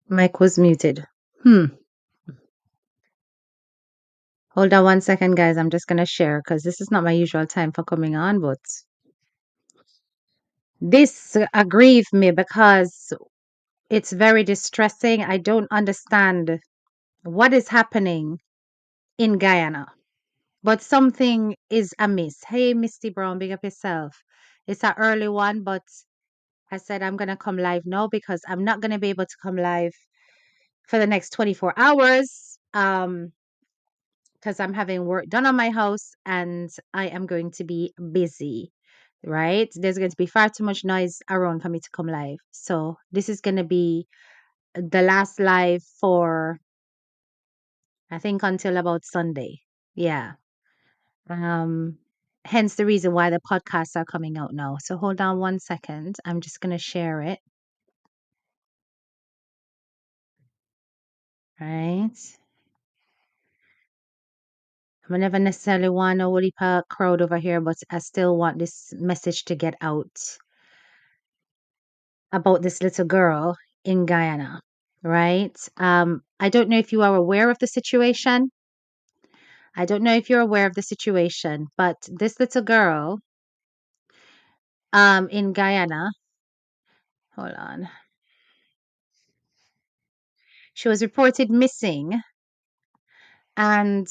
Mic was muted. Hmm. Hold on one second, guys. I'm just gonna share because this is not my usual time for coming on, but this aggrieved me because it's very distressing. I don't understand what is happening in Guyana, but something is amiss. Hey, Misty Brown, big up yourself. It's an early one, but I said I'm gonna come live now because I'm not gonna be able to come live for the next 24 hours. Because I'm having work done on my house and I am going to be busy, right? There's going to be far too much noise around for me to come live. So this is going to be the last live for, I think, until about Sunday. Yeah. Um, Hence the reason why the podcasts are coming out now. So hold on one second. I'm just going to share it. Right. I never necessarily want a Woody Park crowd over here, but I still want this message to get out about this little girl in Guyana, right? I don't know if you are aware of the situation. I don't know if you're aware of the situation, but this little girl in Guyana, hold on, she was reported missing and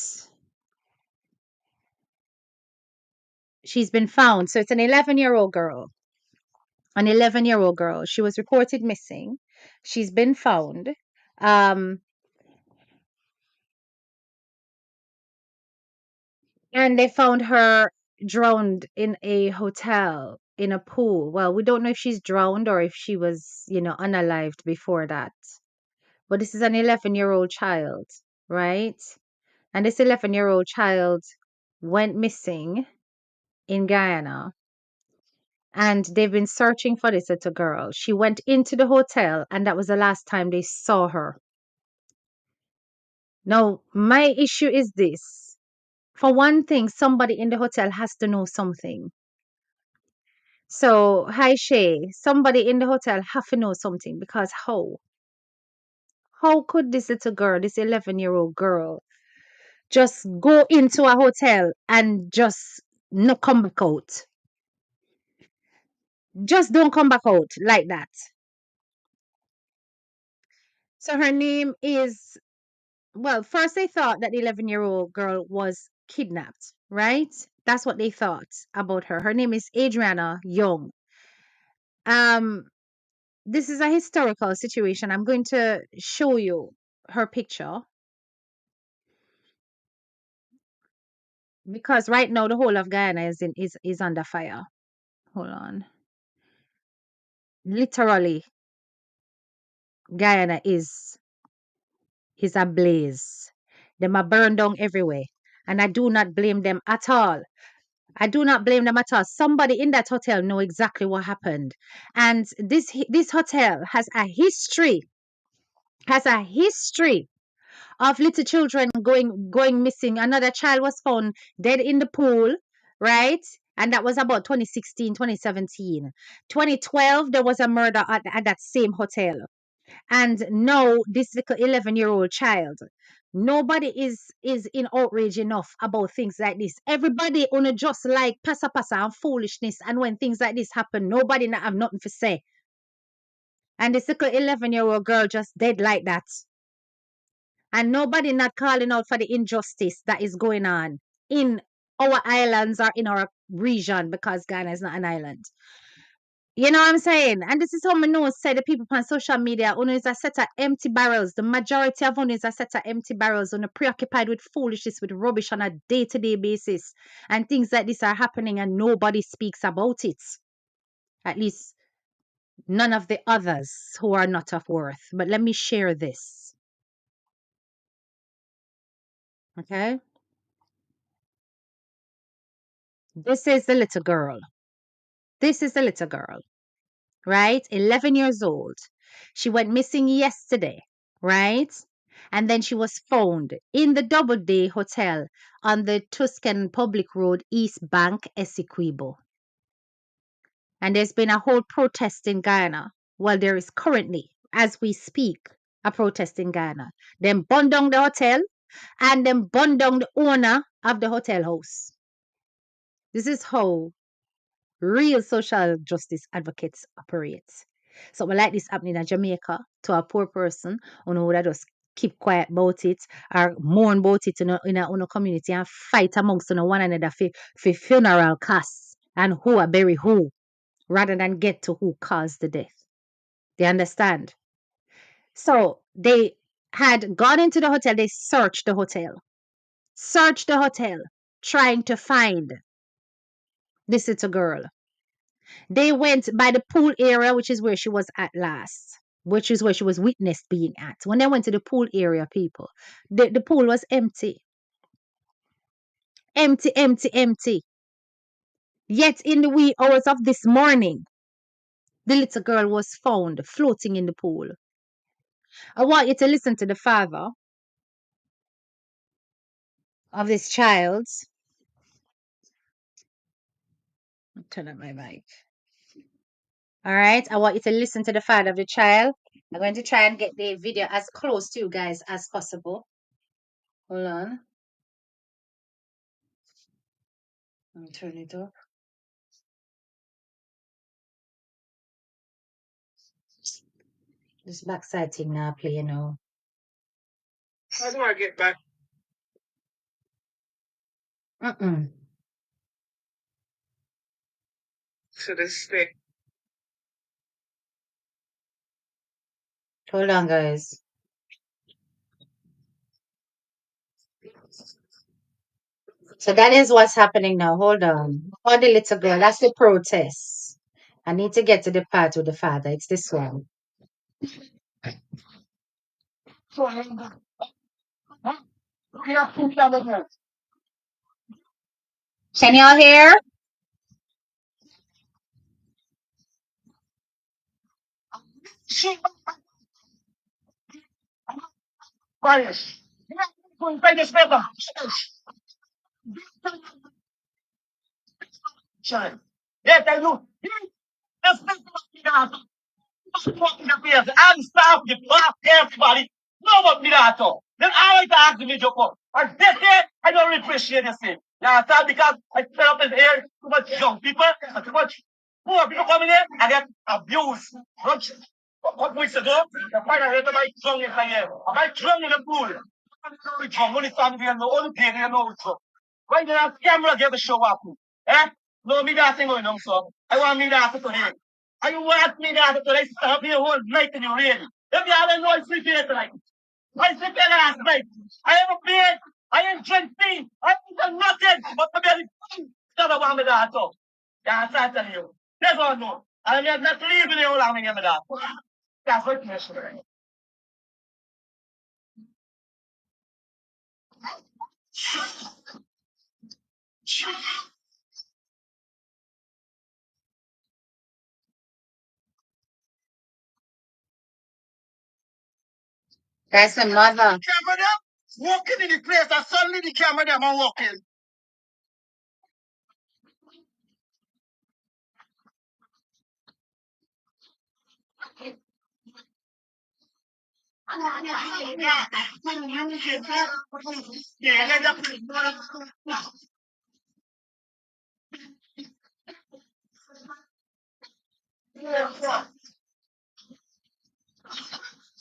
she's been found. So it's an 11-year-old girl. An 11-year-old girl. She was reported missing. She's been found. Um, And they found her drowned in a hotel in a pool. Well, we don't know if she's drowned or if she was, unalived before that. But this is an 11-year-old child, right? And this 11-year-old child went missing in Guyana. And they've been searching for this little girl. She went into the hotel, and that was the last time they saw her. Now, my issue is this. For one thing, somebody in the hotel has to know something. So, hi Shay, somebody in the hotel have to know something because how? How could this little girl, this 11-year-old girl, just go into a hotel and just not come back out? Just don't come back out like that. So her name is, well, first they thought that the 11-year-old girl was kidnapped, right? That's what they thought about her. Her name is Adrianna Young. Um, this is a historical situation. I'm going to show you her picture because right now the whole of Guyana is under fire. Hold on. Literally, Guyana is ablaze. Them are burned down everywhere. And I do not blame them at all. I do not blame them at all. Somebody in that hotel know exactly what happened. And this hotel has a history of little children going missing. Another child was found dead in the pool, right? And that was about 2016, 2017. 2012, there was a murder at that same hotel. And now this little 11-year-old child. Nobody is in outrage enough about things like this. Everybody only just like passa passa and foolishness. And when things like this happen, nobody not have nothing to say. And this little 11-year-old girl just dead like that. And nobody not calling out for the injustice that is going on in our islands or in our region because Ghana is not an island. You know what I'm saying? And this is how I know say the people on social media only is a set of empty barrels. The majority of only is a set of empty barrels on preoccupied with foolishness, with rubbish on a day-to-day basis. And things like this are happening and nobody speaks about it. At least none of the others who are not of worth. But let me share this. Okay? This is the little girl. This is the little girl, right? 11 years old. She went missing yesterday, right? And then she was found in the Doubleday Hotel on the Tuscan Public Road, East Bank, Essequibo. And there's been a whole protest in Guyana. Well, there is currently, as we speak. a protest in Ghana. Them burn down the hotel and them burn down the owner of the hotel house. This is how real social justice advocates operate. Something like this happening in Jamaica to a poor person who know that just keep quiet about it or mourn about it in a community and fight amongst one another for funeral costs and who are bury who rather than get to who caused the death. They understand? So they had gone into the hotel, they searched the hotel, trying to find this little girl. They went by the pool area, which is where she was at last, which is where she was witnessed being at. When they went to the pool area, people, the pool was empty. Empty, empty, empty. Yet in the wee hours of this morning, the little girl was found floating in the pool. I want you to listen to the father of this child. Turn up my mic. All right. I want you to listen to the father of the child. I'm going to try and get the video as close to you guys as possible. Hold on. Let me turn it up. This backside thing now play, you know. How do I get back Mm-mm. to this stick? Hold on, guys. So that is what's happening now. Hold on. Oh, the little girl. That's the protest. I need to get to the part with the father. It's this one. Can y'all hear? Yes, I do. Fucking appears and stop the block everybody. No what me that all. Then I like to ask me joke up. And this year, I don't appreciate this thing. Yeah, sir, because I set up this here too much young people and too much poor people coming in and get abused. What weeks ago, the final rate of my drunk in here. I drunk in the pool. Drunk, only family and no only pay and no so. When the camera get the show up. Eh? No me that thing going on, so. I want me that to hear. And you want me now to they stop here whole night in your ready. If you haven't no sleep here tonight. I sleep here last night. I have a bed. I ain't drink tea. I ain't done nothing. But the belly stop about me that so. Yeah, I'm telling you. That's all no. I'm not leaving you along in that. That's what you're saying. That's the mother. Camera them walking in the place and suddenly the camera them are walking.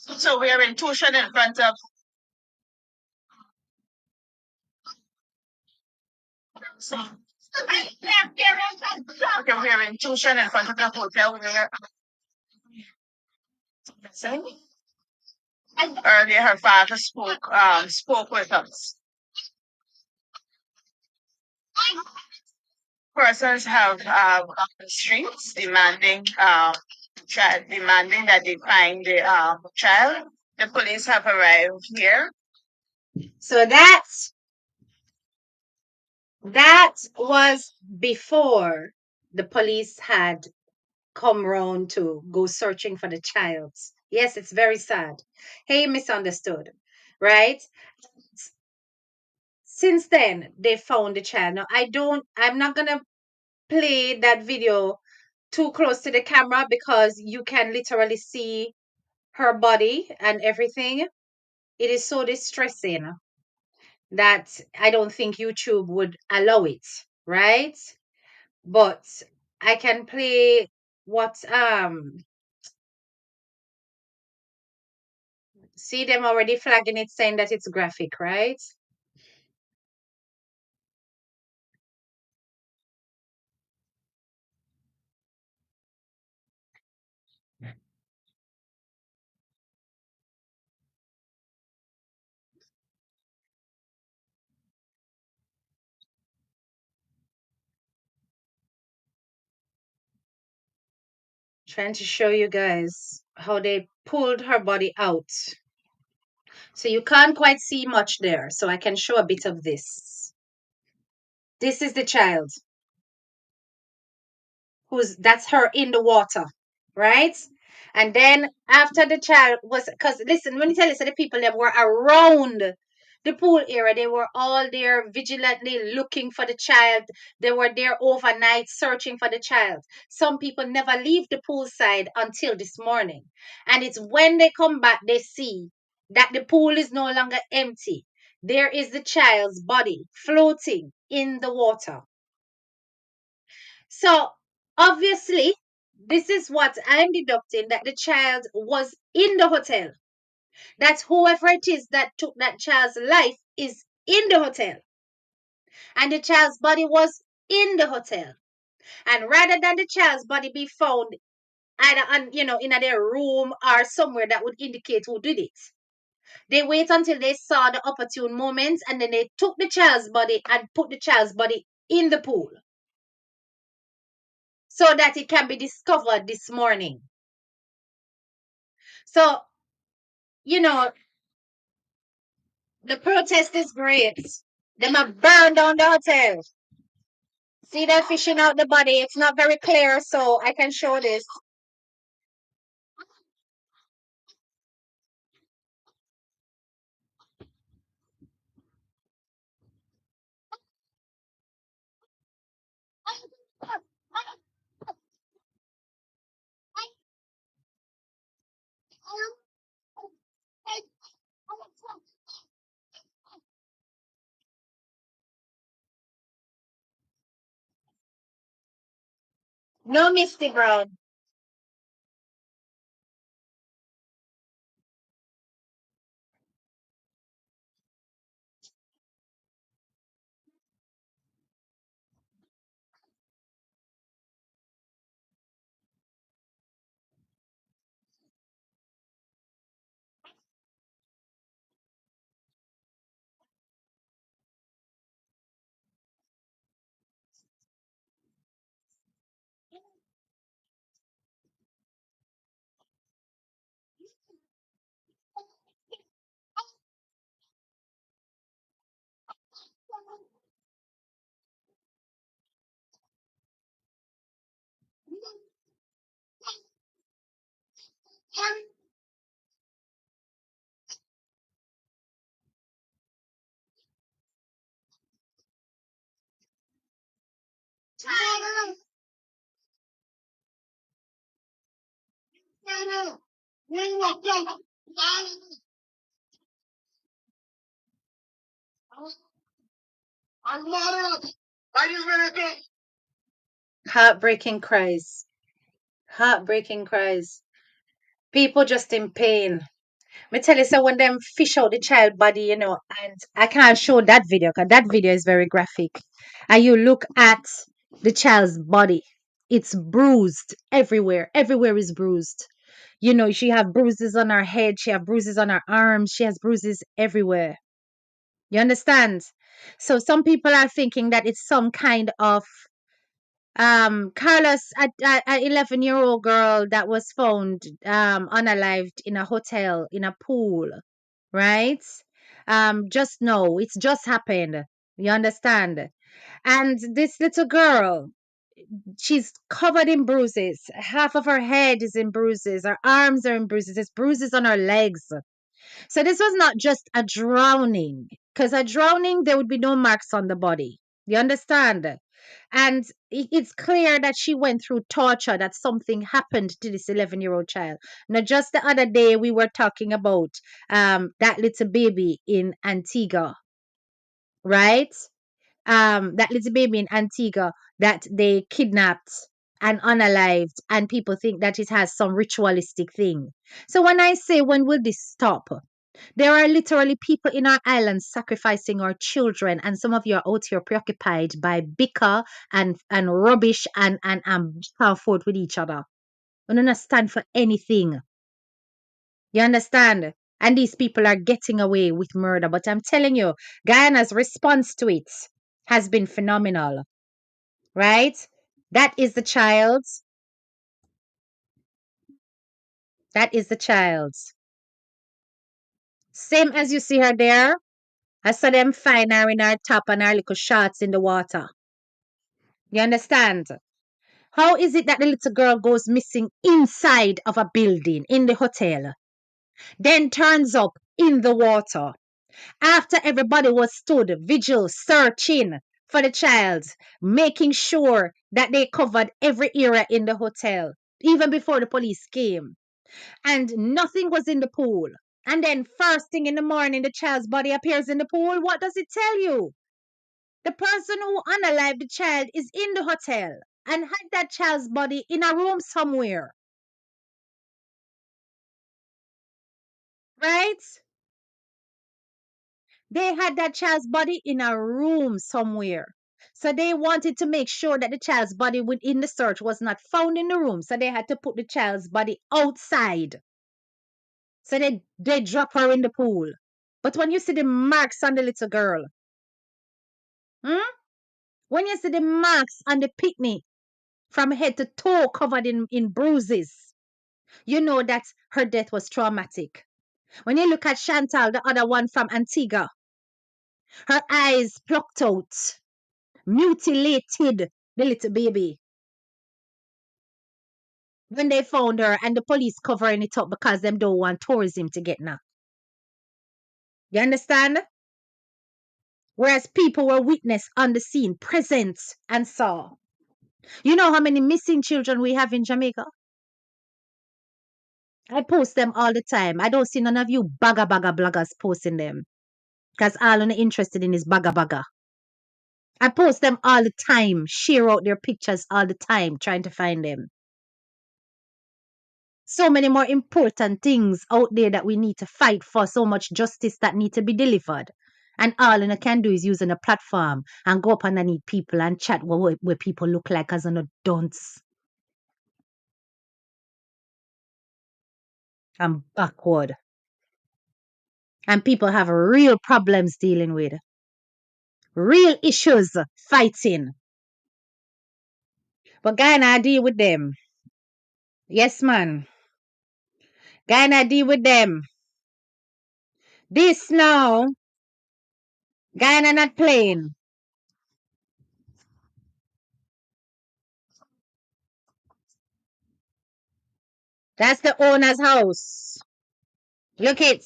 So we are in tuition in front of. Okay, we are in tuition in front of the hotel. Earlier, her father spoke with us. Persons have on the streets demanding that they find the child. The police have arrived here. So that was before the police had come round to go searching for the child. Yes, it's very sad. Hey, misunderstood, right? Since then, they found the child. Now, I'm not gonna play that video too close to the camera because you can literally see her body and everything, it is so distressing that I don't think YouTube would allow it, right? But I can play what see them already flagging it saying that it's graphic, right? Trying to show you guys how they pulled her body out. So you can't quite see much there. So I can show a bit of this. This is the child who's that's her in the water, right? And then after the child was, because listen, when you tell us that the people that were around the pool area, they were all there vigilantly looking for the child. They were there overnight searching for the child. Some people never leave the poolside until this morning. And it's when they come back, they see that the pool is no longer empty. There is the child's body floating in the water. So obviously, this is what I'm deducting, that the child was in the hotel. That whoever it is that took that child's life is in the hotel. And the child's body was in the hotel. And rather than the child's body be found either in their room or somewhere that would indicate who did it, they wait until they saw the opportune moment, and then they took the child's body and put the child's body in the pool so that it can be discovered this morning. So, you know, the protest is great. Them a burn down the hotel. See them fishing out the body. It's not very clear, so I can show this. No misty ground. Heartbreaking cries. Heartbreaking cries. People just in pain. Me tell you, so when them fish out the child body, and I can't show that video because that video is very graphic. And you look at the child's body, it's bruised everywhere. Everywhere is bruised. She have bruises on her head, she have bruises on her arms, she has bruises everywhere. You understand? So some people are thinking that it's some kind of Carlos, a 11-year-old girl that was found unalived in a hotel in a pool, right? Just no, it's just happened. You understand? And this little girl, she's covered in bruises. Half of her head is in bruises. Her arms are in bruises. There's bruises on her legs. So this was not just a drowning, because a drowning, there would be no marks on the body. You understand? And it's clear that she went through torture, that something happened to this 11-year-old child. Now, just the other day, we were talking about that little baby in Antigua, right? That little baby in Antigua that they kidnapped and unalived, and people think that it has some ritualistic thing. So when I say, when will this stop? There are literally people in our islands sacrificing our children, and some of you are out here preoccupied by bicker and rubbish and back and forth with each other. We don't stand for anything. You understand? And these people are getting away with murder. But I'm telling you, Guyana's response to it has been phenomenal, right? That is the child. That is the child. Same as you see her there. I saw them find her in her top and her little shorts in the water. You understand? How is it that the little girl goes missing inside of a building in the hotel, then turns up in the water after everybody was stood vigil searching for the child, making sure that they covered every area in the hotel, even before the police came, and nothing was in the pool. And then first thing in the morning, the child's body appears in the pool. What does it tell you? The person who unalived the child is in the hotel and had that child's body in a room somewhere, right? They had that child's body in a room somewhere. So they wanted to make sure that the child's body within the search was not found in the room. So they had to put the child's body outside. So they drop her in the pool. But when you see the marks on the little girl, hmm? When you see the marks on the picnic from head to toe covered in bruises, you know that her death was traumatic. When you look at Chantal, the other one from Antigua, her eyes plucked out, mutilated, the little baby. When they found her and the police covering it up because them don't want tourism to get now. You understand? Whereas people were witness on the scene, present and saw. You know how many missing children we have in Jamaica? I post them all the time. I don't see none of you bagga bloggers posting them. Because all I'm interested in is bagga. I post them all the time, share out their pictures all the time, trying to find them. So many more important things out there that we need to fight for, so much justice that need to be delivered. And all I can do is using a platform and go up underneath people and chat where people look like as an dunce. I'm backward. And people have real problems dealing with. Real issues fighting. But Guyana deal with them. Yes, man. Guyana deal with them. This now, Guyana not playing. That's the owner's house. Look it.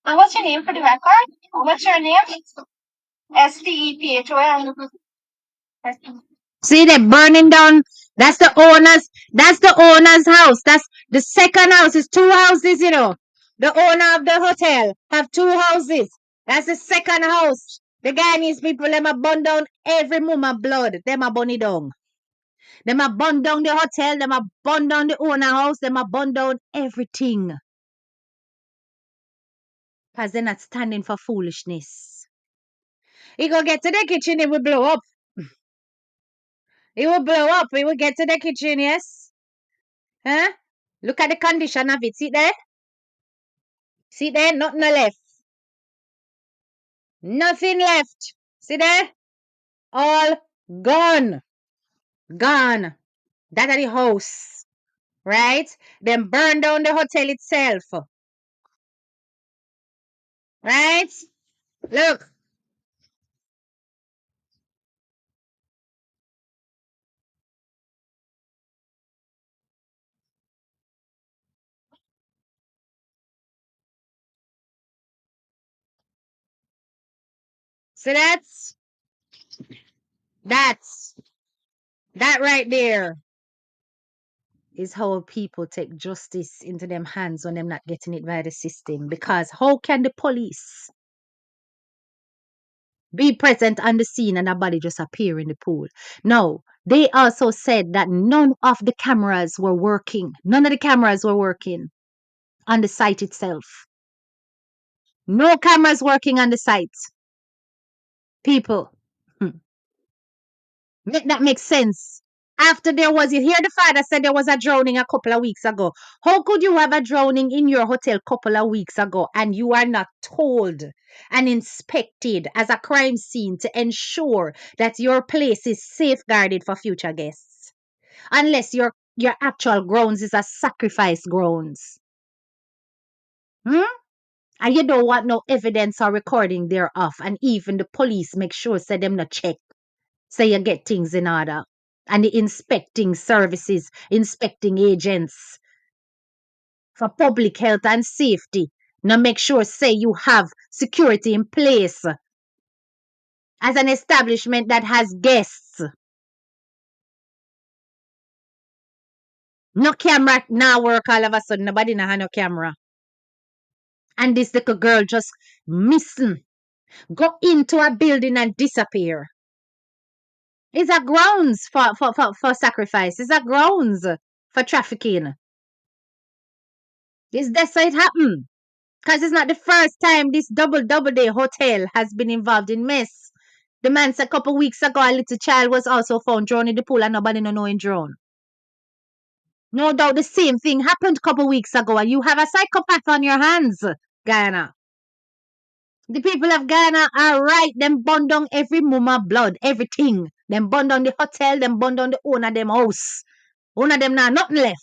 And what's your name for the record? What's your name? Stephol. See, they're burning down. That's the owner's. That's the owner's house. That's the second house. Is two houses, you know. The owner of the hotel have two houses. That's the second house. The Guyanese people, them a burn down every mama blood. Them a burn it down. Them a burn down the hotel. Them a burn down the owner house. Them a burn down everything. Because they're not standing for foolishness. He go get to the kitchen, it will blow up. It will blow up. It will get to the kitchen, yes? Huh? Look at the condition of it. See there? See there? Nothing left. Nothing left. See there? All gone. Gone. That are the house, right? Then burn down the hotel itself, right? Look, so that's that right there is how people take justice into them hands when them not getting it by the system. Because how can the police be present on the scene and a body just appear in the pool? No, they also said that none of the cameras were working. None of the cameras were working on the site itself. No cameras working on the site. People, make that make sense. After there was, you hear the father said there was a drowning a couple of weeks ago. How could you have a drowning in your hotel couple of weeks ago and you are not told and inspected as a crime scene to ensure that your place is safeguarded for future guests? Unless your actual grounds is a sacrifice grounds. Hmm? And you don't want no evidence or recording thereof. And even the police make sure say them not check. So you get things in order. And the inspecting services, inspecting agents for public health and safety. Now make sure say you have security in place as an establishment that has guests. No camera now work all of a sudden. Nobody now have no camera. And this little girl just missing. Go into a building and disappear. It's a grounds for sacrifice. It's a grounds for trafficking. That's how it happened. Because it's not the first time this double day hotel has been involved in mess. The man said a couple weeks ago a little child was also found drowned in the pool and nobody no know him drowned. No doubt the same thing happened a couple weeks ago and you have a psychopath on your hands, Guyana. The people of Guyana are right. Them burn down every mama blood, everything. Them burn down the hotel, them burn down the owner them house. Owner them now nothing left.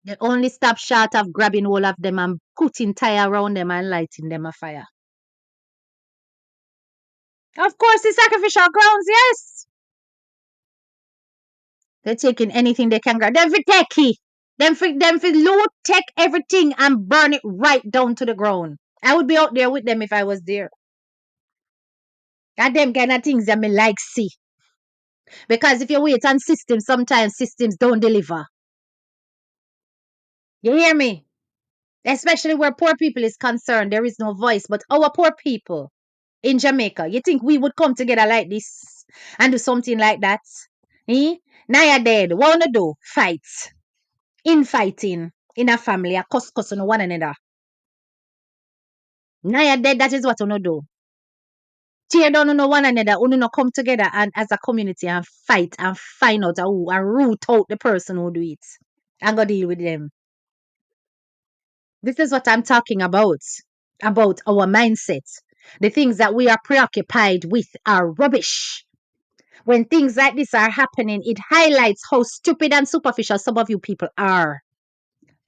They only stop short of grabbing all of them and putting tire around them and lighting them a fire. Of course, the sacrificial grounds, yes. They're taking anything they can grab. Them for techie. Them for loot, take everything and burn it right down to the ground. I would be out there with them if I was there. And them kind of things that me like see. Because if you wait on systems, sometimes systems don't deliver. You hear me? Especially where poor people is concerned, there is no voice. But our poor people in Jamaica, you think we would come together like this and do something like that? Eh? Now you're dead. What wanna do? Fight. Infighting in a family, a cuss on one another. Now you're dead, that is what you do. Tear down on one another, you no come together and as a community and fight and find out who and root out the person who do it and go deal with them. This is what I'm talking about our mindset. The things that we are preoccupied with are rubbish. When things like this are happening, it highlights how stupid and superficial some of you people are.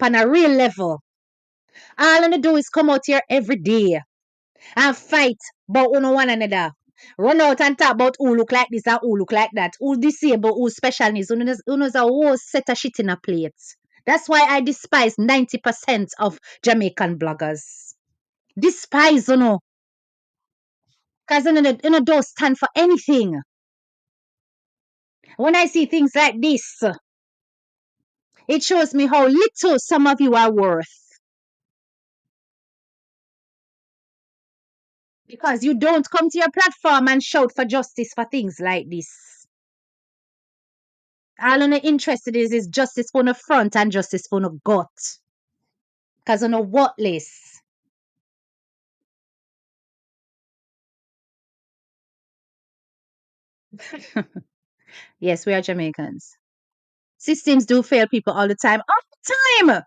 On a real level, all you do is come out here every day and fight about one another. Run out and talk about who look like this and who look like that. Who disabled, who special needs. Who knows a whole set of shit in a plate. That's why I despise 90% of Jamaican bloggers. Despise, because don't stand for anything. When I see things like this, it shows me how little some of you are worth. Because you don't come to your platform and shout for justice for things like this. All I'm interested is justice for the front and justice for the gut. Because on a what list? Yes, we are Jamaicans. Systems do fail people all the time. All the time!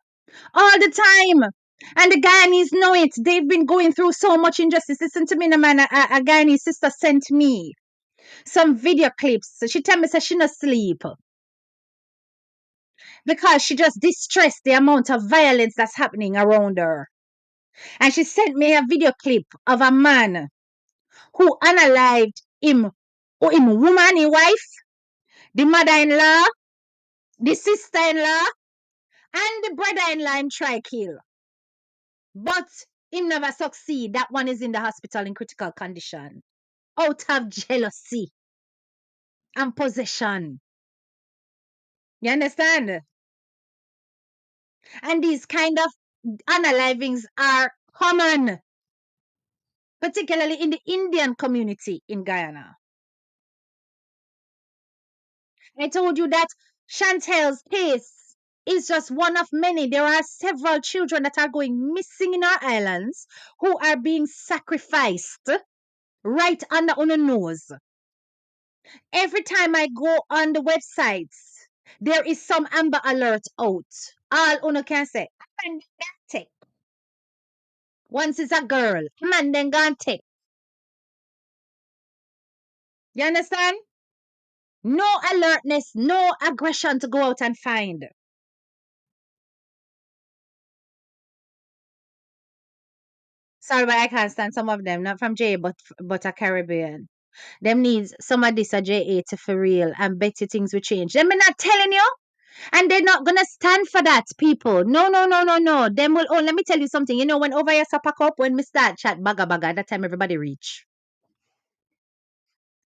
All the time! And the Guyanese know it. They've been going through so much injustice. Listen to me, no man. A Guyanese sister sent me some video clips. She tell me say she not sleep because she just distressed the amount of violence that's happening around her. And she sent me a video clip of a man who unalived him, him woman, his wife, the mother-in-law, the sister-in-law, and the brother-in-law him try kill. But him never succeed. That one is in the hospital in critical condition. Out of jealousy and possession. You understand? And these kind of unalivings are common, particularly in the Indian community in Guyana. I told you that Chantel's case is just one of many. There are several children that are going missing in our islands who are being sacrificed right under our nose. Every time I go on the websites, there is some Amber Alert out. All uno can say, "Man, then take." Once it's a girl, man, then gone take. You understand? No alertness, no aggression to go out and find. Sorry, but I can't stand some of them. Not from J, but a Caribbean. Them needs some of this a JA to for real and better things will change. Them me not telling you. And they're not gonna stand for that, people. No, no, no, no, no. Them will let me tell you something. You know, when over here pack up, when we start chat baga baga, that time everybody reach.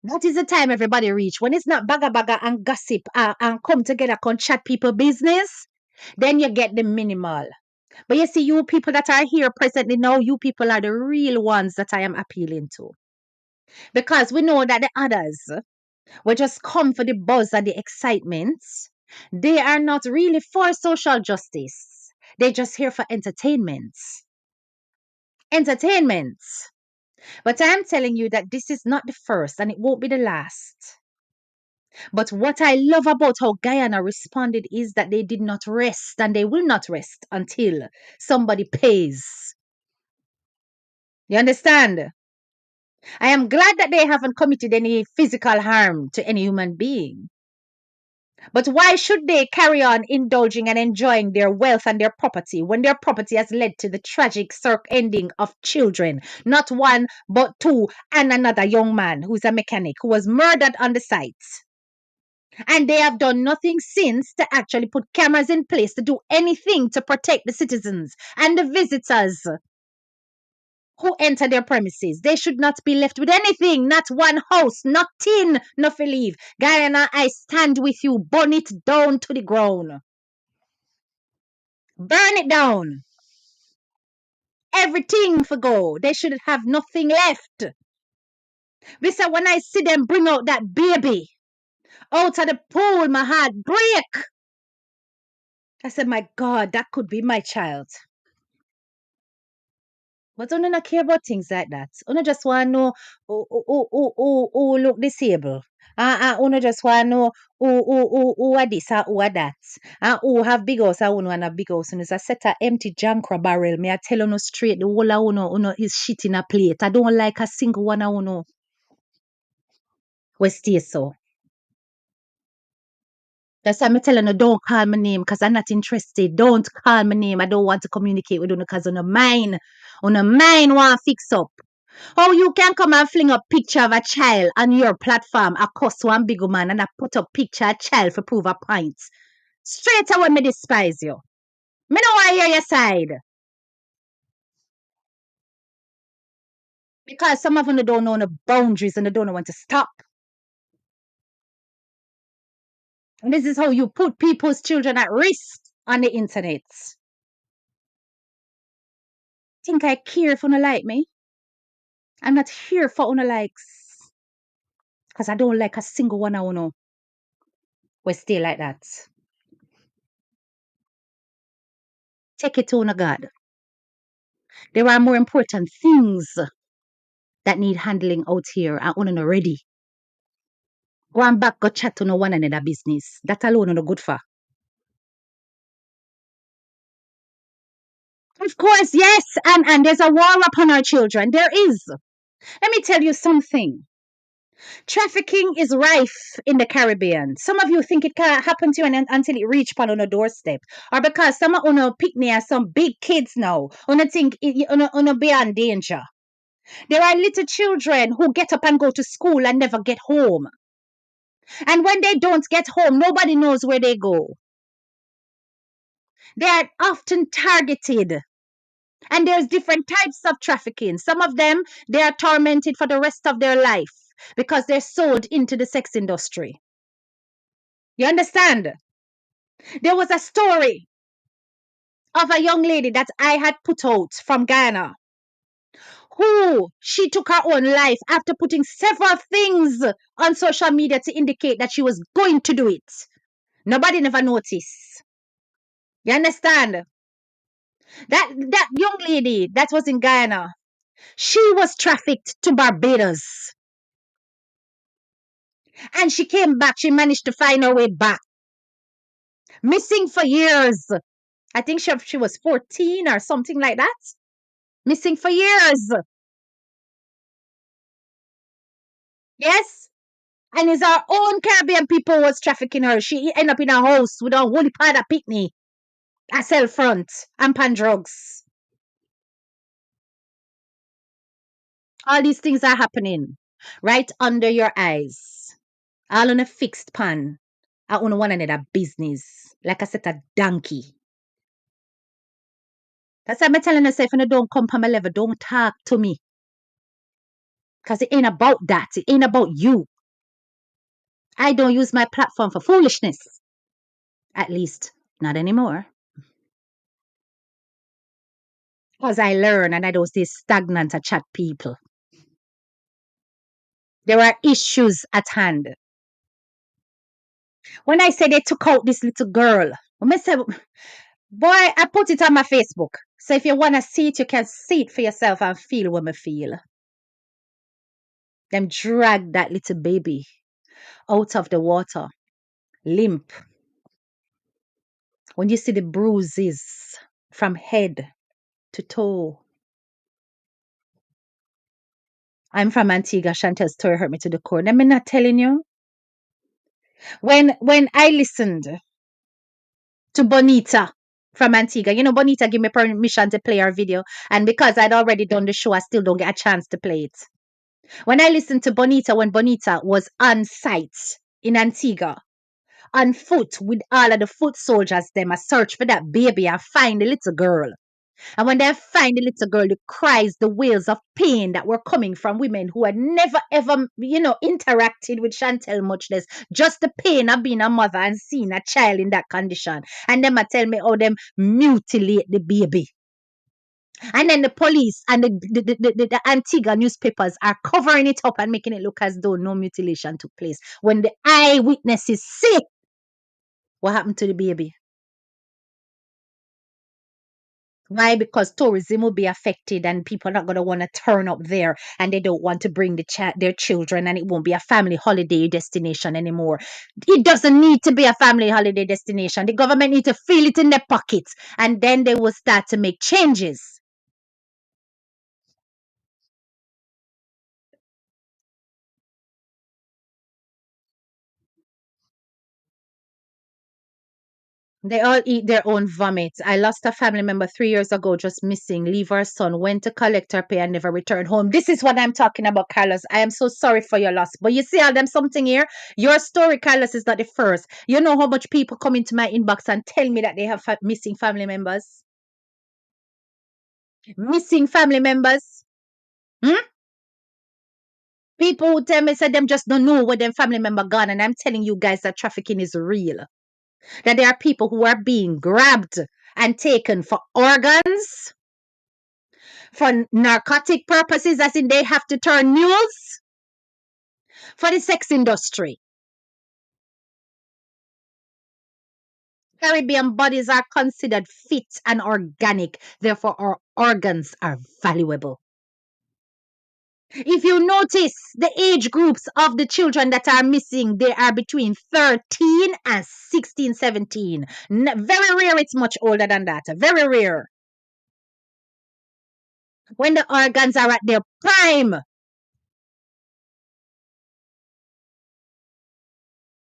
That is the time everybody reach. When it's not baga baga and gossip and come together, come chat people business, then you get the minimal. But you see, you people that are here presently now, you people are the real ones that I am appealing to. Because we know that the others will just come for the buzz and the excitement. They are not really for social justice. They're just here for entertainment. Entertainment. But I'm telling you that this is not the first and it won't be the last. But what I love about how Guyana responded is that they did not rest and they will not rest until somebody pays. You understand? I am glad that they haven't committed any physical harm to any human being. But why should they carry on indulging and enjoying their wealth and their property when their property has led to the tragic ending of children? Not one, but two, and another young man who's a mechanic who was murdered on the site. And they have done nothing since to actually put cameras in place to do anything to protect the citizens and the visitors who enter their premises. They should not be left with anything, not one house, not tin, nothing leave. Guyana, I stand with you. Burn it down to the ground. Burn it down. Everything for go. They should have nothing left. Listen, when I see them bring out that baby out of the pool, my heart break. I said, my God, that could be my child. But I don't care about things like that. I just want to know who look disabled. I just want to know who are this and who are that. And who have big house and who have big house. And it's a set of empty jankra barrel. Me I tell you straight, the whole of uno is shit in a plate. I don't like a single one of uno. We stay so. That's why I'm telling you, don't call my name because I'm not interested. Don't call my name. I don't want to communicate with you because on a mine want to fix up. How you can come and fling up picture of a child on your platform, a cuss one big man, and I put up picture of a child for prove a point. Straight away, me despise you. Me no want hear your side. Because some of them don't know the boundaries and they don't know when to stop. And this is how you put people's children at risk on the internet. Think I care if you don't like me? I'm not here for una likes. Because I don't like a single one of you. We stay like that. Take it to una God. There are more important things that need handling out here and una not ready. Go and back, go chat to no one another business. That alone no good for. Of course, yes. And there's a war upon our children. There is. Let me tell you something. Trafficking is rife in the Caribbean. Some of you think it can't happen to you until it reach upon on a doorstep. Or because some of you pick me as some big kids now. You think you beyond danger. There are little children who get up and go to school and never get home. And when they don't get home, nobody knows where they go. They are often targeted. And there's different types of trafficking. Some of them, they are tormented for the rest of their life because they're sold into the sex industry. You understand? There was a story of a young lady that I had put out from Guyana who she took her own life after putting several things on social media to indicate that she was going to do it. Nobody never noticed. You understand? That young lady that was in Guyana, she was trafficked to Barbados. And she came back. She managed to find her way back. Missing for years. I think she was 14 or something like that. Missing for years. Yes. And it's our own Caribbean people was trafficking her. She ended up in a house with a holy pad of picnic, a cell front, and pan drugs. All these things are happening right under your eyes. All on a fixed pan. I own one another business. Like I said, a donkey. That's why I'm telling myself, if you don't come from my level, don't talk to me. Because it ain't about that. It ain't about you. I don't use my platform for foolishness. At least, not anymore. Because I learn and I don't stay stagnant at chat people. There are issues at hand. When I say they took out this little girl, when I say, boy, I put it on my Facebook. So if you want to see it, you can see it for yourself and feel what I feel. Them drag that little baby out of the water, limp. When you see the bruises from head to toe. I'm from Antigua. Chantel's story hurt me to the core. I'm not telling you. When I listened to Bonita from Antigua, Bonita gave me permission to play her video, and because I'd already done the show, I still don't get a chance to play it. When I listened to Bonita, when Bonita was on site in Antigua, on foot with all of the foot soldiers, them a search for that baby and find the little girl. And when they find the little girl, the cries, the wails of pain that were coming from women who had never ever, interacted with Chantel much less. Just the pain of being a mother and seeing a child in that condition. And them a tell me how them mutilate the baby. And then the police and the Antigua newspapers are covering it up and making it look as though no mutilation took place. When the eyewitnesses say what happened to the baby. Why? Because tourism will be affected and people are not going to want to turn up there and they don't want to bring their children and it won't be a family holiday destination anymore. It doesn't need to be a family holiday destination. The government need to feel it in their pockets and then they will start to make changes. They all eat their own vomit. I lost a family member 3 years ago, just missing. Leave her son, went to collect her pay and never returned home. This is what I'm talking about, Carlos. I am so sorry for your loss. But you see all them something here? Your story, Carlos, is not the first. You know how much people come into my inbox and tell me that they have missing family members? Missing family members? Hmm? People who tell me, say them just don't know where their family member gone. And I'm telling you guys that trafficking is real. That there are people who are being grabbed and taken for organs, for narcotic purposes, as in they have to turn mules, for the sex industry. Caribbean bodies are considered fit and organic, therefore, our organs are valuable. If you notice the age groups of the children that are missing, they are between 13 and 16, 17. Very rare, it's much older than that. Very rare. when the organs are at their prime.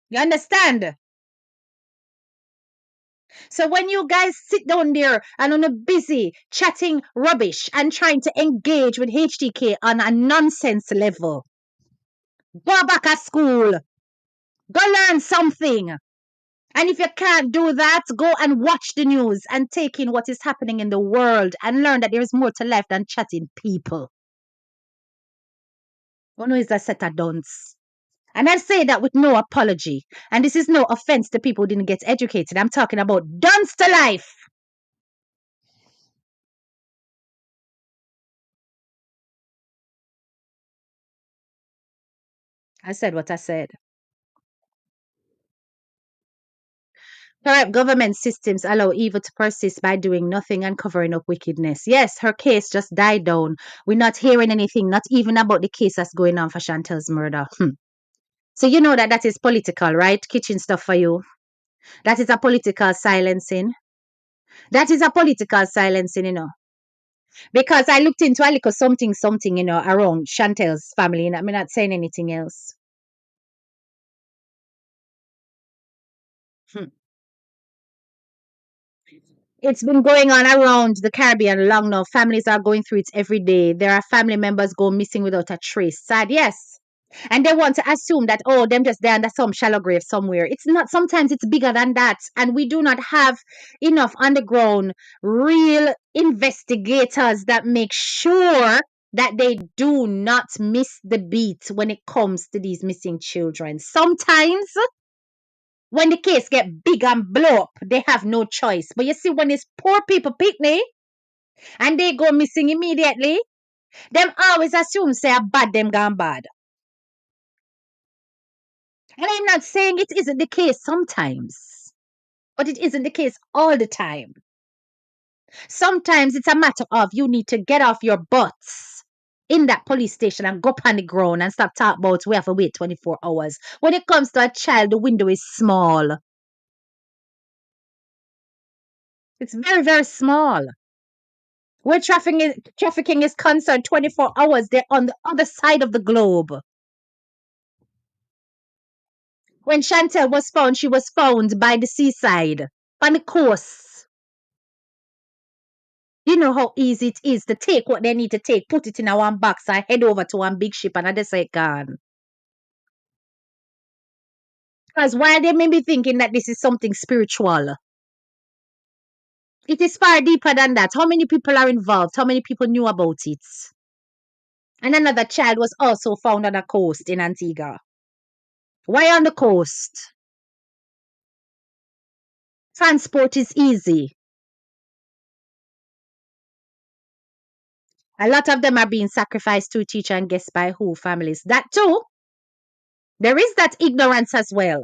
You understand? So when you guys sit down there and on a busy chatting rubbish and trying to engage with HTK on a nonsense level, go back at school. Go learn something. And if you can't do that, go and watch the news and take in what is happening in the world and learn that there is more to life than chatting people. One is a set of dunce. And I say that with no apology. And this is no offense to people who didn't get educated. I'm talking about dunce to life. I said what I said. Corrupt government systems allow evil to persist by doing nothing and covering up wickedness. Yes, her case just died down. We're not hearing anything, not even about the case that's going on for Chantel's murder. So you know that that is political, right? Kitchen stuff for you. That is a political silencing. That is a political silencing, because I looked into a little something, something, around Chantel's family, and I'm not saying anything else. Hmm. It's been going on around the Caribbean long now. Families are going through it every day. There are family members go missing without a trace. Sad, yes. And they want to assume that, oh, them just there under some shallow grave somewhere. It's not. Sometimes it's bigger than that. And we do not have enough underground, real investigators that make sure that they do not miss the beat when it comes to these missing children. Sometimes when the case get big and blow up, they have no choice. But you see, when it's poor people picnic and they go missing immediately, them always assume say a bad them gone bad. And I'm not saying it isn't the case sometimes, but it isn't the case all the time. Sometimes it's a matter of you need to get off your butts in that police station and go up on the ground and stop talking about we have to wait 24 hours. When it comes to a child, the window is small. It's very, very small. Where trafficking is concerned, 24 hours, they're on the other side of the globe. When Chantel was found, she was found by the seaside, on the coast. You know how easy it is to take what they need to take, put it in a one box, and head over to one big ship, and I just say gone. Because while they may be thinking that this is something spiritual, it is far deeper than that. How many people are involved? How many people knew about it? And another child was also found on a coast in Antigua. Why on the coast? Transport is easy. A lot of them are being sacrificed to teacher and guess by who families. That too, there is that ignorance as well.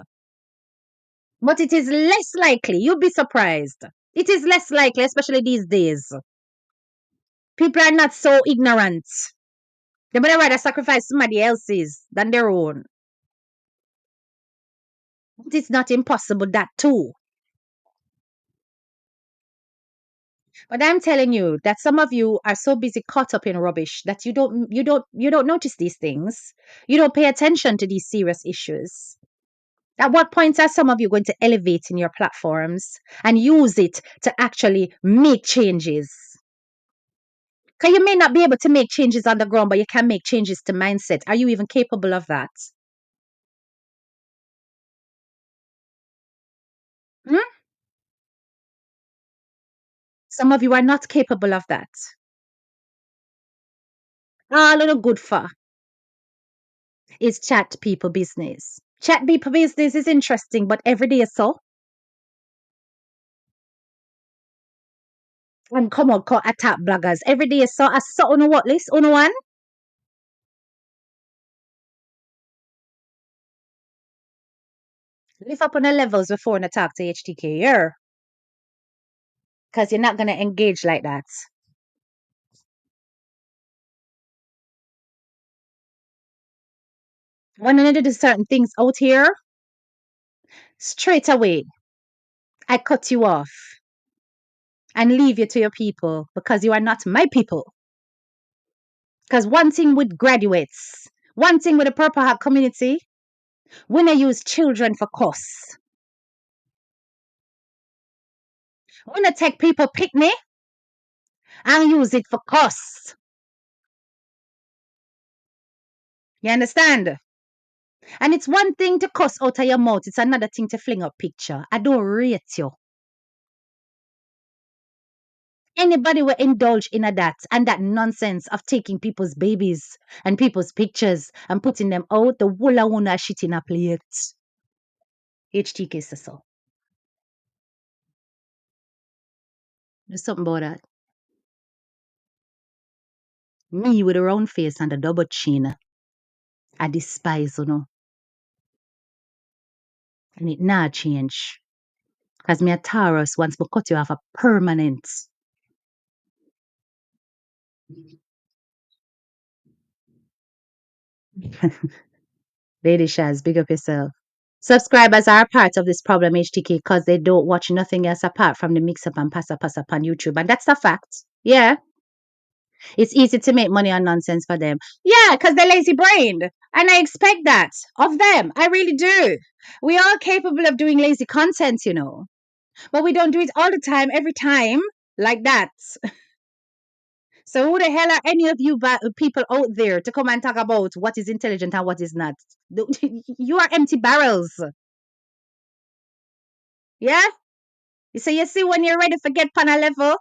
But it is less likely. You'll be surprised. It is less likely, especially these days. People are not so ignorant. They would rather sacrifice somebody else's than their own. But it's not impossible, that too. But I'm telling you that some of you are so busy caught up in rubbish that you don't notice these things. You don't pay attention to these serious issues. At what point are some of you going to elevate in your platforms and use it to actually make changes? Because you may not be able to make changes on the ground, but you can make changes to mindset. Are you even capable of that? Hmm? Some of you are not capable of that. All of the good for is chat people business. Chat people business is interesting, but every day is so. And come on, call attack bloggers. Every day is so. I saw on a what list? On one? Lift up on the levels before and talk to HTK. Yeah. Because you're not going to engage like that. When I do certain things out here, straight away, I cut you off and leave you to your people because you are not my people. Because one thing with graduates, one thing with the Purple Heart community, we don't use children for costs. We don't take people picnic and use it for costs. You understand? And it's one thing to cuss out of your mouth. It's another thing to fling up picture. I don't rate you. Anybody will indulge in a that and that nonsense of taking people's babies and people's pictures and putting them out, the whole of one shit in a plate. HTK says so. There's something about that. Me with a round face and a double chin. I despise, And it not change. Because me a Taurus once me cut you off a permanent. Lady Shaz, big up yourself. Subscribers are part of this problem, HTK, because they don't watch nothing else apart from the mix up and pass up on YouTube. And that's a fact. Yeah. It's easy to make money on nonsense for them. Yeah, because they're lazy brained. And I expect that of them. I really do. We are capable of doing lazy content, but we don't do it all the time, every time, like that. So who the hell are any of you people out there to come and talk about what is intelligent and what is not? You are empty barrels. Yeah? You see when you're ready to get pan a level?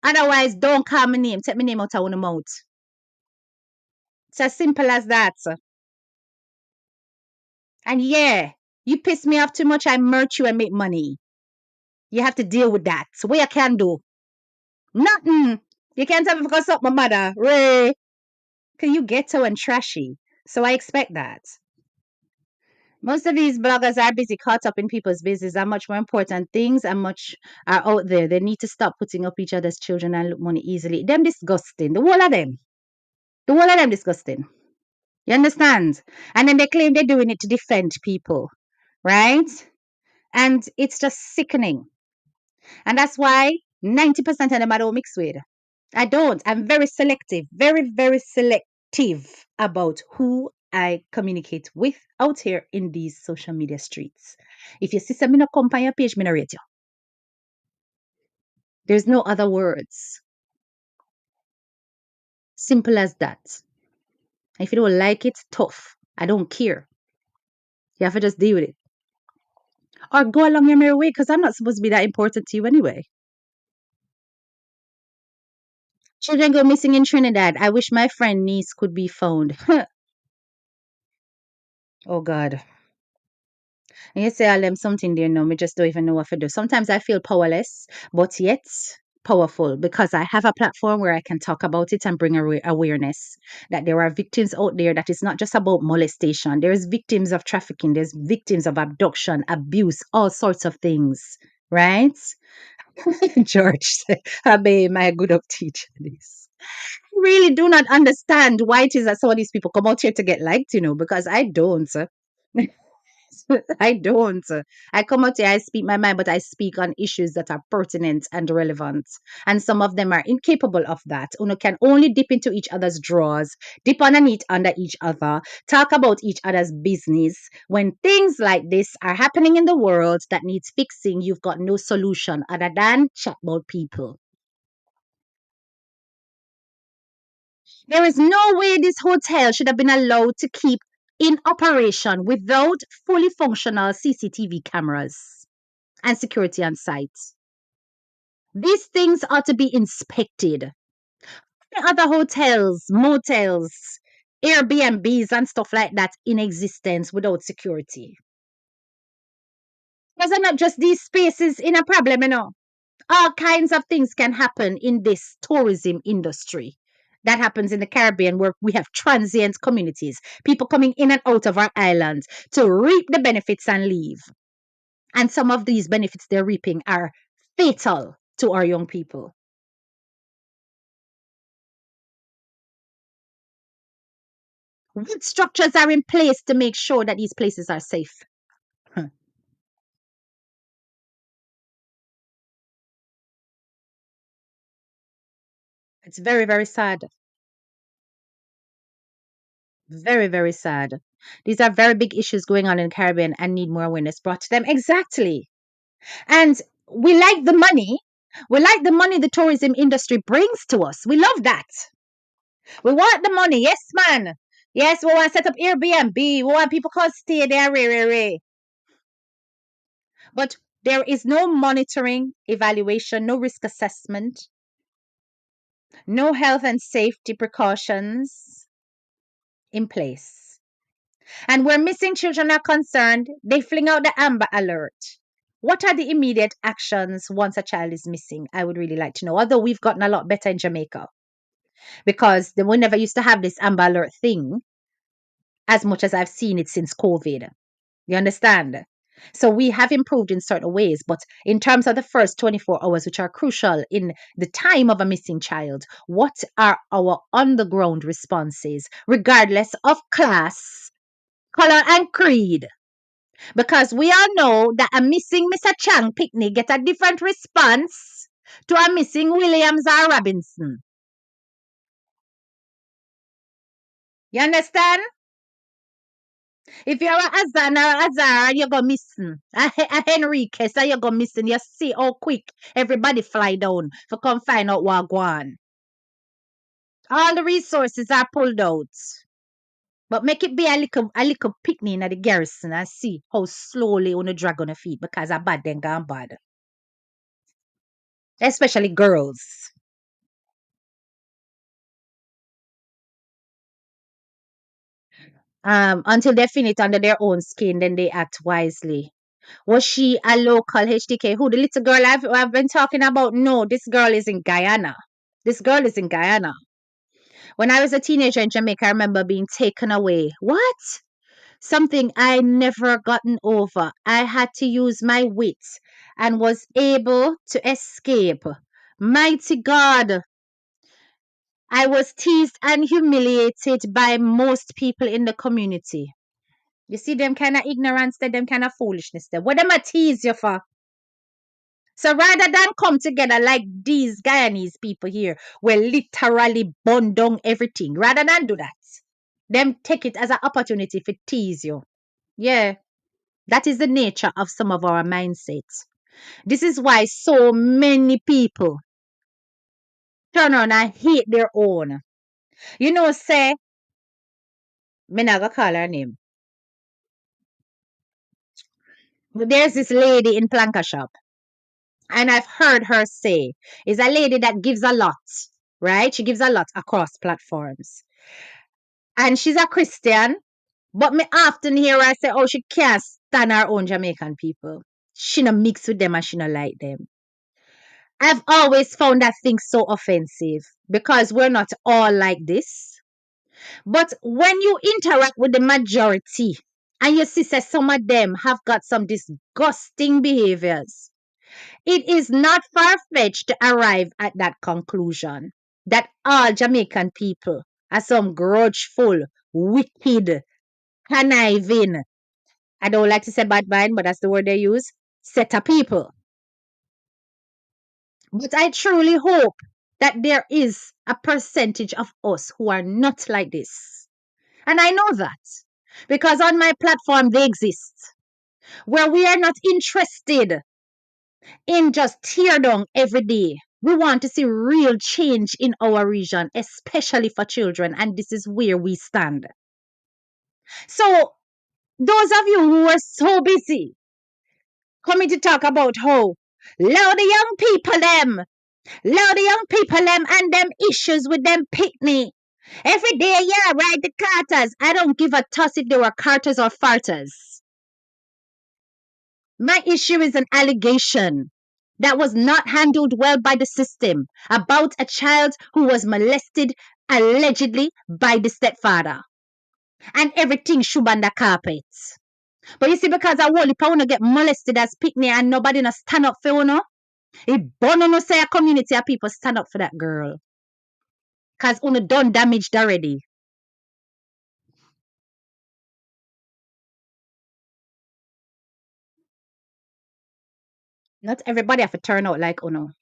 Otherwise, don't call my name. Take my name out of your mouth. It's as simple as that. And yeah, you piss me off too much, I merch you and make money. You have to deal with that. So what you can do? Nothing. You can't tell me because up my mother. Ray. Because you ghetto and trashy. So I expect that. Most of these bloggers are busy caught up in people's business and much more important things and much are out there. They need to stop putting up each other's children and look money easily. Them disgusting. The whole of them. The whole of them disgusting. You understand? And then they claim they're doing it to defend people. Right? And it's just sickening. And that's why 90% of them I don't mix with. I don't. I'm very selective. Very, very selective about who I communicate with out here in these social media streets. If you see something not come on your page, me not rate you. There's no other words. Simple as that. If you don't like it, tough. I don't care. You have to just deal with it. Or go along your merry way because I'm not supposed to be that important to you anyway. Children go missing in Trinidad. I wish my friend niece could be found. Oh God. And you say all them something there now, me just don't even know what to do. Sometimes I feel powerless, but yet powerful because I have a platform where I can talk about it and bring awareness that there are victims out there that it's not just about molestation. There's victims of trafficking, there's victims of abduction, abuse, all sorts of things, right? George, I be my good up teacher this. Really do not understand why it is that some of these people come out here to get liked, because I don't. I don't. I come out here, I speak my mind, but I speak on issues that are pertinent and relevant. And some of them are incapable of that. Uno can only dip into each other's drawers, dip underneath under each other, talk about each other's business. When things like this are happening in the world that needs fixing, you've got no solution other than chat about people. There is no way this hotel should have been allowed to keep in operation without fully functional CCTV cameras and security on site. These things are to be inspected. Other hotels, motels, Airbnbs, and stuff like that in existence without security. Those are not just these spaces in a problem. All kinds of things can happen in this tourism industry. That happens in the Caribbean where we have transient communities, people coming in and out of our islands to reap the benefits and leave. And some of these benefits they're reaping are fatal to our young people. What structures are in place to make sure that these places are safe? Huh. It's very, very sad. Very, very sad. These are very big issues going on in the Caribbean and need more awareness brought to them. Exactly. And we like the money. We like the money the tourism industry brings to us. We love that. We want the money. Yes, man. Yes, we want to set up Airbnb. We want people to stay there. But there is no monitoring, evaluation, no risk assessment, no health and safety precautions in place. And where missing children are concerned, they fling out the amber alert. What are the immediate actions once a child is missing? I would really like to know. Although we've gotten a lot better in Jamaica because we never used to have this amber alert thing as much as I've seen it since COVID. You understand? So we have improved in certain ways, but in terms of the first 24 hours, which are crucial in the time of a missing child, what are our on the ground responses, regardless of class, color, and creed? Because we all know that a missing Mr. Chang picnic get a different response to a missing Williams or Robinson. You understand? If you're a Azan or Azar, you go missing. A Henrique, so you go missing. You see how quick everybody fly down to come find out what go on. All the resources are pulled out. But make it be a little picnic at the garrison and see how slowly on the drag on the feet because a bad then gone bad. Especially girls. Until they feel it under their own skin, then they act wisely. Was she a local HDK? Who, the little girl I've been talking about? No, this girl is in Guyana. This girl is in Guyana. When I was a teenager in Jamaica, I remember being taken away. What? Something I never gotten over. I had to use my wits and was able to escape. Mighty God. I was teased and humiliated by most people in the community. You see them kind of ignorance there, them kind of foolishness there. What them a tease you for? So rather than come together like these Guyanese people here, will literally burn down everything. Rather than do that, them take it as an opportunity to tease you. Yeah, that is the nature of some of our mindsets. This is why so many people turn around and hate their own. You know, say, me not gonna call her name. But there's this lady in Planka shop, and I've heard her say, is a lady that gives a lot, right? She gives a lot across platforms. And she's a Christian, but me often hear her say, oh, she can't stand her own Jamaican people. She no mix with them and she no like them. I've always found that thing so offensive because we're not all like this. But when you interact with the majority and you see that some of them have got some disgusting behaviors, it is not far fetched to arrive at that conclusion that all Jamaican people are some grudgeful, wicked, conniving, I don't like to say bad mind, but that's the word they use, set of people. But I truly hope that there is a percentage of us who are not like this. And I know that because on my platform they exist where we are not interested in just tear down every day. We want to see real change in our region, especially for children, and this is where we stand. So, those of you who are so busy coming to talk about how loud the young people them, loud the young people them and them issues with them picnic. Every day, yeah, ride the carters. I don't give a toss if they were carters or farters. My issue is an allegation that was not handled well by the system about a child who was molested allegedly by the stepfather. And everything should on the carpet. But you see, because I won't wanna get molested as picnic and nobody no stand up for you, it born no say a community of people stand up for that girl. Cause una done damaged already. Not everybody have to turn out like uno.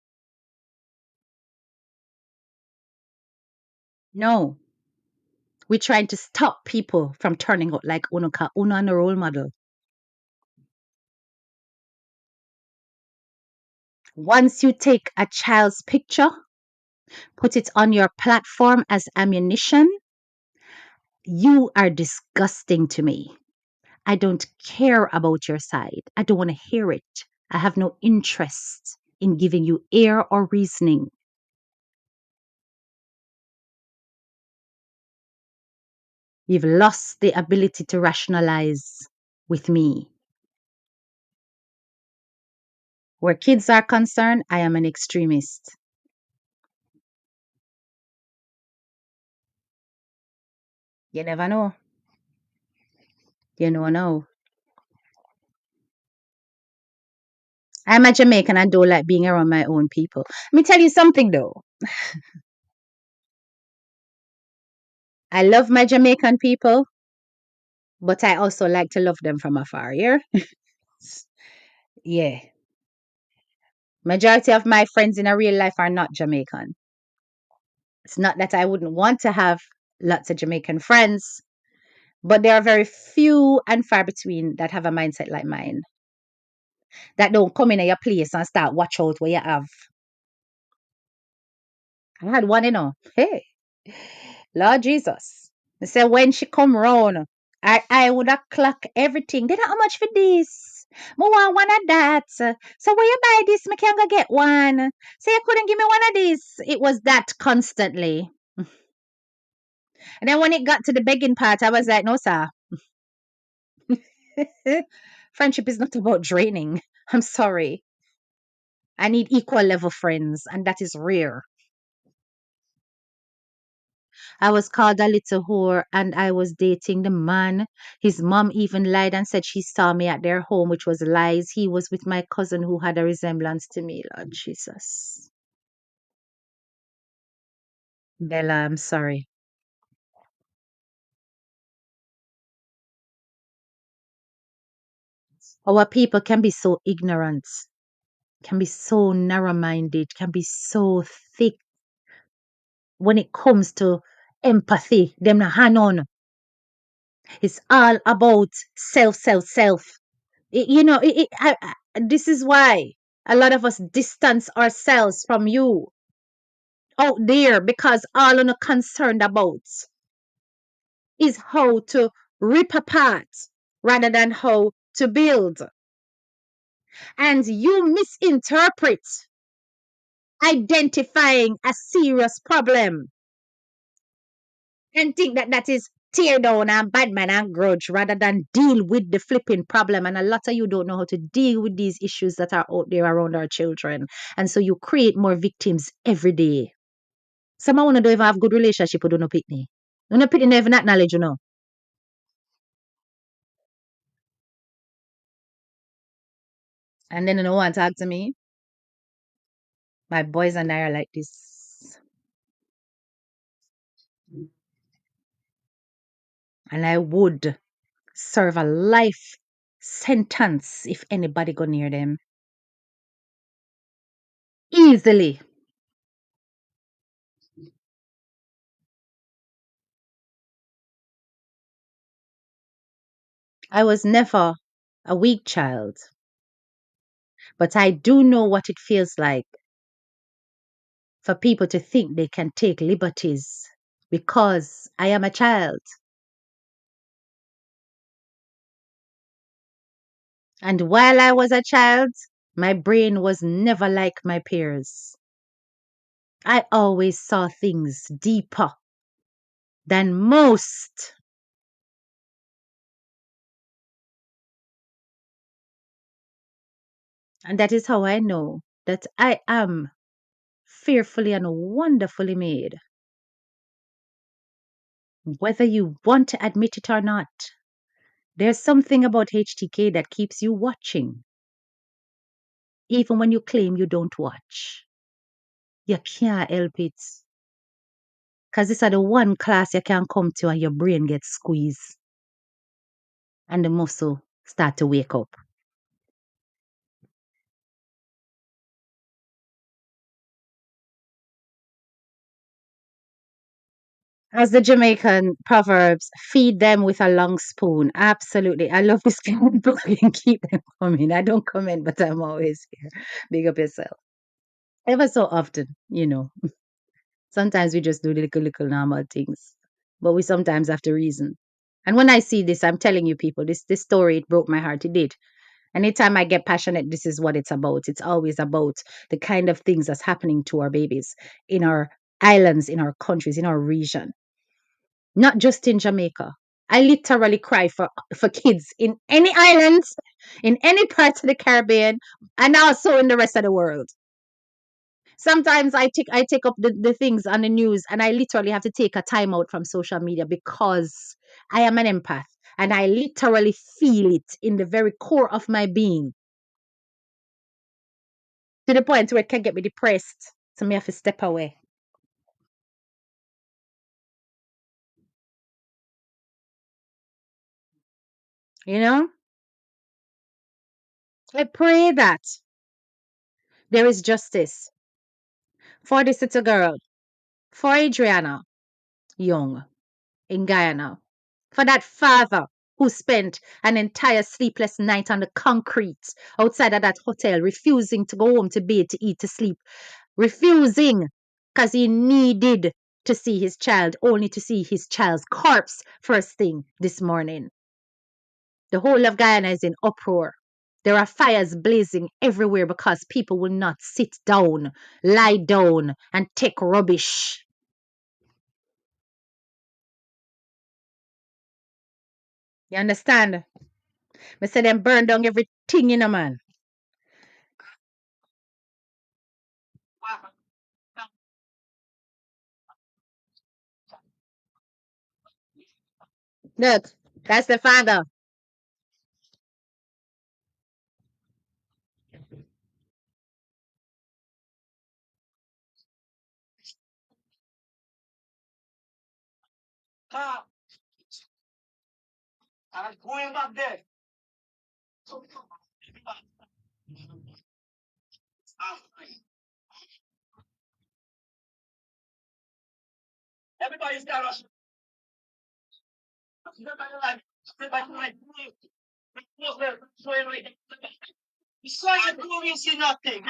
No. We're trying to stop people from turning out like Unoka, Uno and a role model. Once you take a child's picture, put it on your platform as ammunition, you are disgusting to me. I don't care about your side. I don't want to hear it. I have no interest in giving you air or reasoning. You've lost the ability to rationalize with me. Where kids are concerned, I am an extremist. You never know. You know now. I'm a Jamaican. I don't like being around my own people. Let me tell you something though. I love my Jamaican people, but I also like to love them from afar. Yeah. Yeah. Majority of my friends in a real life are not Jamaican. It's not that I wouldn't want to have lots of Jamaican friends, but there are very few and far between that have a mindset like mine. That don't come in your place and start watch out what you have. I had one, Hey, Lord Jesus. I said when she come round, I would have clock everything. Then how much for this? I want one of that. So where you buy this? Me can go get one. So you couldn't give me one of these. It was that constantly. And then when it got to the begging part, I was like, no, sir. Friendship is not about draining. I'm sorry. I need equal level friends, and that is rare. I was called a little whore and I was dating the man. His mom even lied and said she saw me at their home, which was lies. He was with my cousin who had a resemblance to me, Lord Jesus. Bella, I'm sorry. Our people can be so ignorant, can be so narrow minded, can be so thick when it comes to empathy. Them not hand on. It's all about self, self, self. This is why a lot of us distance ourselves from you out there because all I'm concerned about is how to rip apart rather than how to build. And you misinterpret identifying a serious problem and think that that is tear down and bad man and grudge rather than deal with the flipping problem. And a lot of you don't know how to deal with these issues that are out there around our children. And so you create more victims every day. Some of you don't even have good relationship with no pitney. No pitney never acknowledge, And then you know want to talk to me. My boys and I are like this. And I would serve a life sentence if anybody go near them. Easily. I was never a weak child, but I do know what it feels like for people to think they can take liberties because I am a child. And while I was a child, my brain was never like my peers. I always saw things deeper than most. And that is how I know that I am fearfully and wonderfully made, whether you want to admit it or not. There's something about HTK that keeps you watching, even when you claim you don't watch. You can't help it. Because this is the one class you can come to and your brain gets squeezed and the muscle start to wake up. As the Jamaican proverbs, feed them with a long spoon. Absolutely. I love this kind of book and keep them coming. I don't comment, but I'm always here. Big up yourself. Ever so often. Sometimes we just do the little normal things, but we sometimes have to reason. And when I see this, I'm telling you, people, this story, it broke my heart. It did. Anytime I get passionate, this is what it's about. It's always about the kind of things that's happening to our babies in our islands, in our countries, in our region, not just in Jamaica. I literally cry for kids in any islands, in any parts of the Caribbean, and also in the rest of the world. Sometimes I take up the things on the news and I literally have to take a time out from social media because I am an empath and I literally feel it in the very core of my being to the point where it can get me depressed. So me have to step away. You know? I pray that there is justice for this little girl, for Adrianna Young in Guyana, for that father who spent an entire sleepless night on the concrete outside of that hotel, refusing to go home to bed, to eat, to sleep, refusing because he needed to see his child, only to see his child's corpse first thing this morning. The whole of Guyana is in uproar. There are fires blazing everywhere because people will not sit down, lie down, and take rubbish. You understand? I say them burn down everything, man. Look, that's the father. Ha! I'm going back there. Everybody stand up. Everybody like, everybody like, so you don't see nothing.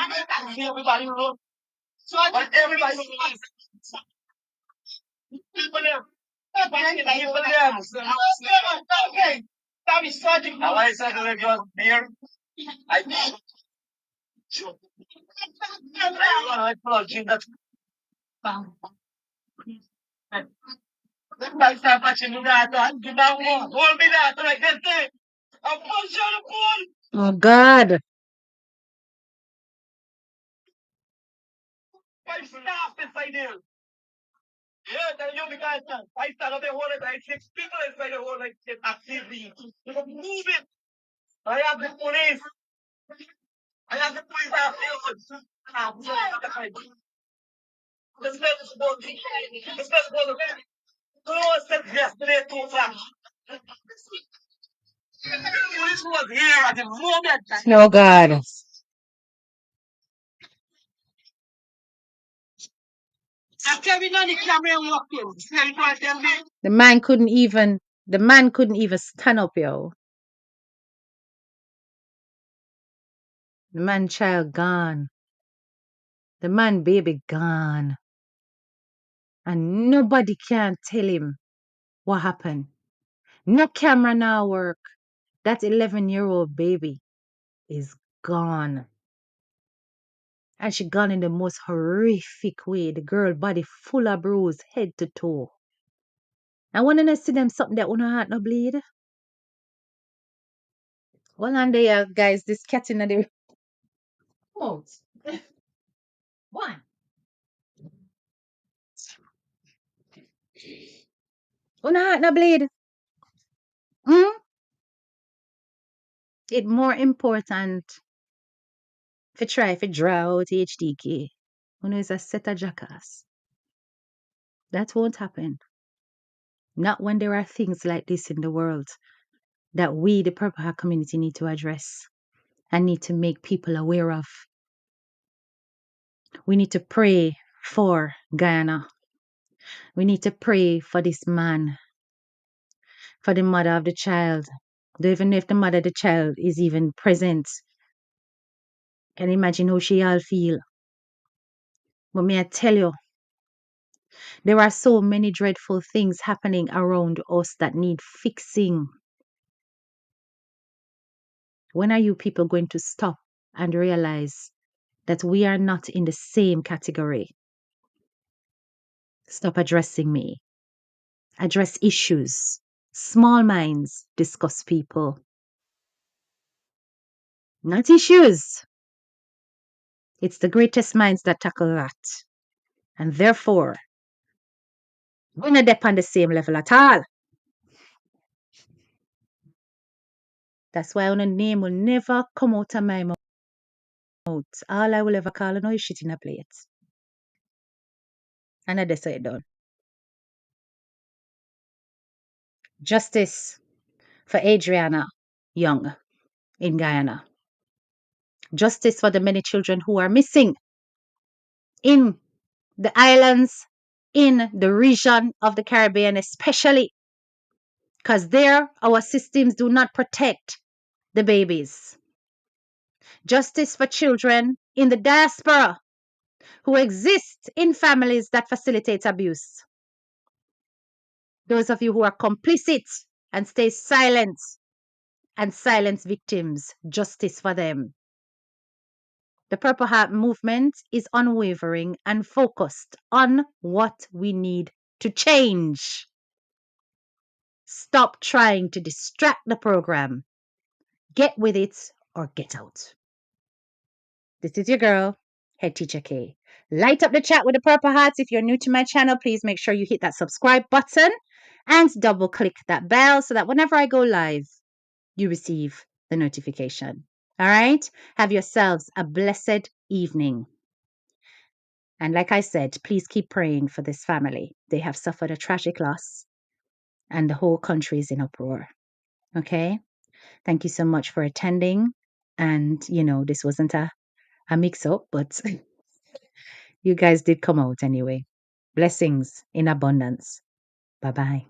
Everybody look. So everybody look. People there. People there. Okay. That is starting. Now I said to your beer. I apologize that vai stare facendo dato anche da uomo, dato like that thing. I'm pushing the phone. Oh, God. Why stop this idea? Yeah, tell you because I started the whole like 6 people inside the whole like activity. Move it. I have the police. I have the police out there. The smell is going. The smell is going. Close the yesterday too fast. The police was here at the moment. Oh, God. I carry on the camera and walking. See how you try to tell me? The man couldn't even stand up, yo. The man child gone. The man baby gone. And nobody can tell him what happened. No camera now work. That 11-year-old baby is gone. And she gone in the most horrific way. The girl body full of bruise, head to toe. And when I see them something that wanna heart no bleed. Well, and there, guys, this cat in the remote. One. Wanna heart no bleed. Hmm? It more important to try to draw out HDK. When is a set of jackass. That won't happen. Not when there are things like this in the world that we, the Purple Heart community, need to address and need to make people aware of. We need to pray for Guyana. We need to pray for this man, for the mother of the child. Don't even know if the mother of the child is even present. Can you imagine how she all feel? But may I tell you, there are so many dreadful things happening around us that need fixing. When are you people going to stop and realize that we are not in the same category? Stop addressing me. Address issues. Small minds discuss people, not issues. It's the greatest minds that tackle that. And therefore, we're not on the same level at all. That's why on a name will never come out of my mouth. All I will ever call on is shit in a plate. And I just say it done. Justice for Adrianna Younge in Guyana. Justice for the many children who are missing in the islands, in the region of the Caribbean, especially because there our systems do not protect the babies. Justice for children in the diaspora who exist in families that facilitate abuse. Those of you who are complicit and stay silent and silence victims, justice for them. The Purple Heart movement is unwavering and focused on what we need to change. Stop trying to distract the program. Get with it or get out. This is your girl, Head Teacher K. Light up the chat with the purple hearts. If you're new to my channel, please make sure you hit that subscribe button and double click that bell so that whenever I go live, you receive the notification. All right? Have yourselves a blessed evening. And like I said, please keep praying for this family. They have suffered a tragic loss and the whole country is in uproar. Okay? Thank you so much for attending. And, this wasn't a mix up, but you guys did come out anyway. Blessings in abundance. Bye bye.